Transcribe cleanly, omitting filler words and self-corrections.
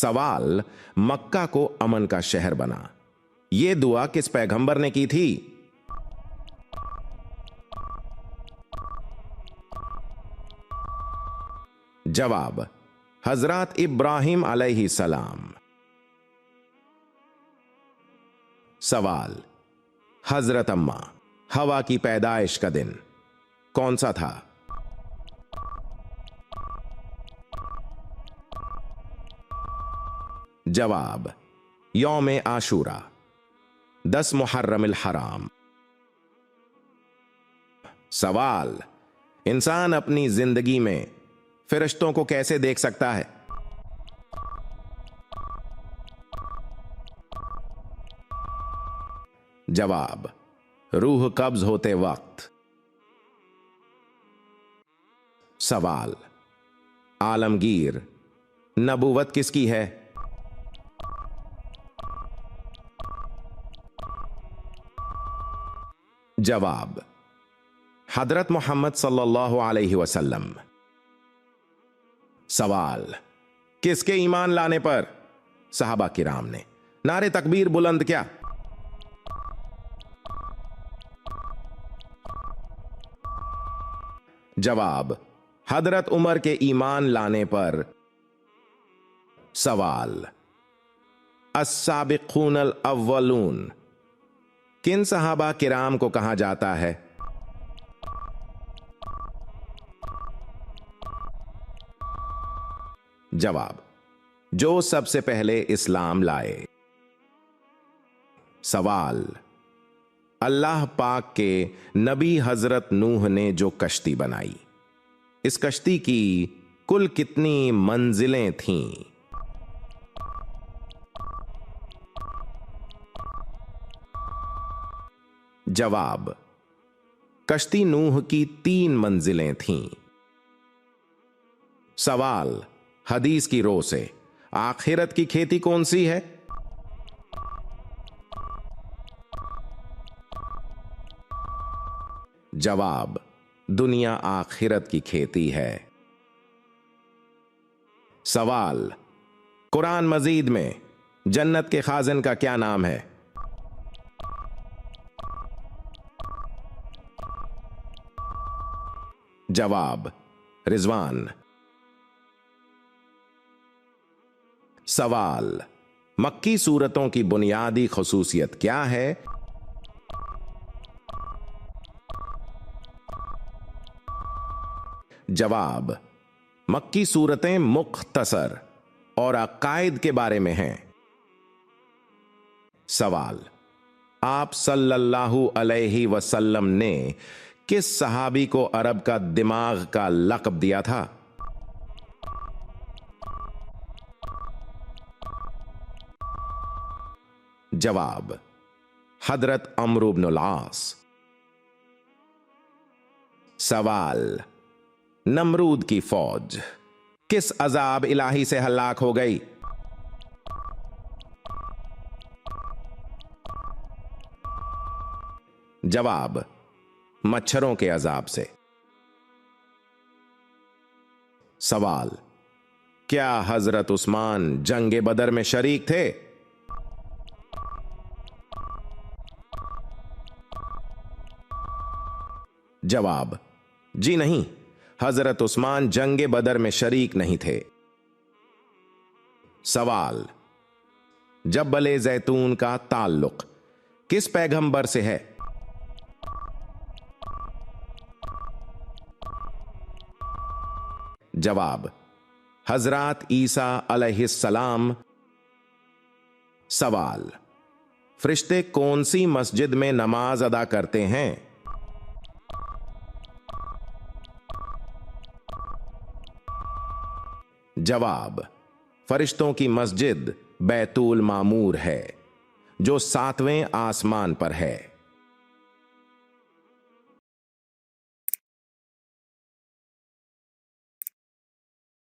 सवाल, मक्का को अमन का शहर बना, यह दुआ किस पैगंबर ने की थी? जवाब, हजरत इब्राहिम अलैहि सलाम। सवाल, हजरत अम्मा हवा की पैदाइश का दिन कौन सा था? जवाब, यौम आशूरा 10 मुहर्रम हराम। सवाल, इंसान अपनी जिंदगी में फरिश्तों को कैसे देख सकता है? जवाब, रूह कब्ज होते वक्त। सवाल, आलमगीर नबूवत किसकी है? जवाब, हजरत मोहम्मद सल्लल्लाहु अलैहि वसल्लम। सवाल, किसके ईमान लाने पर सहाबा किराम ने नारे तकबीर बुलंद किया? जवाब, हजरत उमर के ईमान लाने पर। सवाल, अस्साबिकूनल अव्वलून किन सहाबा किराम को कहा जाता है? जवाब, जो सबसे पहले इस्लाम लाए। सवाल, अल्लाह पाक के नबी हजरत नूह ने जो कश्ती बनाई, इस कश्ती की कुल कितनी मंजिलें थीं? जवाब, कश्ती नूह की 3 मंजिलें थीं। सवाल, हदीस की रो से आखिरत की खेती कौन सी है? जवाब, दुनिया आखिरत की खेती है। सवाल, कुरान मजीद में जन्नत के खाजिन का क्या नाम है? जवाब, रिजवान। सवाल, मक्की सूरतों की बुनियादी खुसूसियत क्या है? जवाब, मक्की सूरतें मुख्तसर और अकायद के बारे में हैं। सवाल, आप सल्लल्लाहु अलैहि वसल्लम ने किस सहाबी को अरब का दिमाग का लक़ब दिया था? जवाब, हजरत अम्र इब्नुल आस। सवाल, नमरूद की फौज किस अजाब इलाही से हलाक हो गई? जवाब, मच्छरों के अजाब से। सवाल, क्या हजरत उस्मान जंगे बदर में शरीक थे? जवाब, जी नहीं, हजरत उस्मान जंगे बदर में शरीक नहीं थे। सवाल, जब्बले जैतून का ताल्लुक किस पैगंबर से है? जवाब, हजरत ईसा अलैहिस्सलाम। सवाल, फरिश्ते कौन सी मस्जिद में नमाज अदा करते हैं? जवाब, फरिश्तों की मस्जिद बैतुल मामूर है, जो 7वें आसमान पर है।